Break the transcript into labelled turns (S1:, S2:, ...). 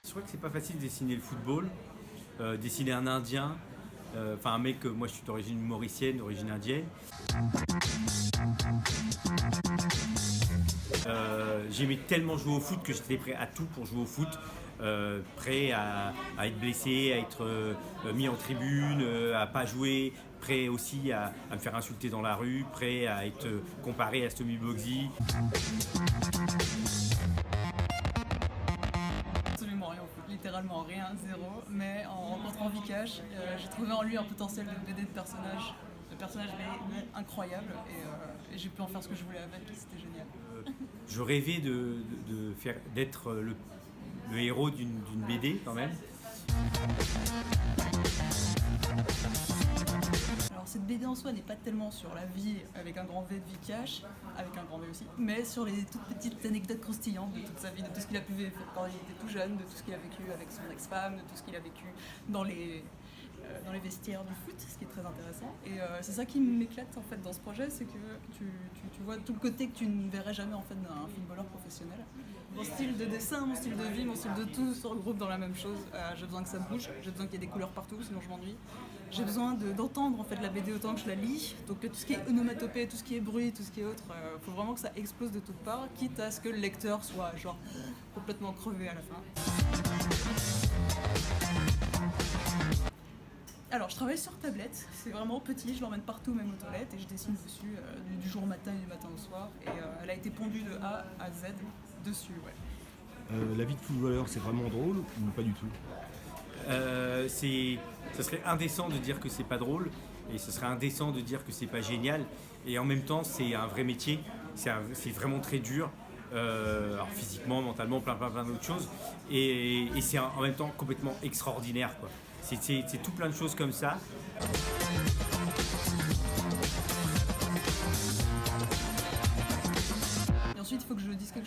S1: Je crois que c'est pas facile de dessiner le football, dessiner un Indien, enfin un mec, moi je suis d'origine mauricienne, d'origine indienne. J'aimais tellement jouer au foot que j'étais prêt à tout pour jouer au foot, prêt à être blessé, à être mis en tribune, à pas jouer, prêt aussi à me faire insulter dans la rue, prêt à être comparé à Stomy Bugsy.
S2: Absolument rien au foot, littéralement rien, zéro. Mais en rencontrant Vikash, j'ai trouvé en lui un potentiel de BD de personnage. Le personnage est incroyable et j'ai pu en faire ce que je voulais avec, c'était génial.
S1: Je rêvais d'être le héros d'une BD quand même.
S2: Alors cette BD en soi n'est pas tellement sur la vie avec un grand V de Vikash, avec un grand V aussi, mais sur les toutes petites anecdotes croustillantes de toute sa vie, de tout ce qu'il a pu vivre quand il était tout jeune, de tout ce qu'il a vécu avec son ex-femme, de tout ce qu'il a vécu dans les vestiaires du foot, ce qui est très intéressant. Et c'est ça qui m'éclate en fait dans ce projet, c'est que tu vois tout le côté que tu ne verrais jamais en fait d'un footballeur professionnel. Mon style de dessin, mon style de vie, mon style de tout se regroupe dans la même chose. J'ai besoin que ça bouge, j'ai besoin qu'il y ait des couleurs partout, sinon je m'ennuie. J'ai besoin d'entendre en fait la BD autant que je la lis. Donc tout ce qui est onomatopée, tout ce qui est bruit, tout ce qui est autre, faut vraiment que ça explose de toutes parts, quitte à ce que le lecteur soit genre complètement crevé à la fin. Alors, je travaille sur tablette, c'est vraiment petit, je l'emmène partout, même aux toilettes, et je dessine dessus du jour au matin et du matin au soir. Et elle a été pondue de A à Z dessus, ouais.
S3: La vie de footballeur, c'est vraiment drôle ou pas du tout?
S1: Ça serait indécent de dire que c'est pas drôle, et ce serait indécent de dire que c'est pas génial. Et en même temps, c'est un vrai métier, c'est vraiment très dur. Alors physiquement, mentalement, plein d'autres choses. Et c'est en même temps complètement extraordinaire, quoi. C'est tout plein de choses comme ça.
S2: Et ensuite, il faut que je dise quelque chose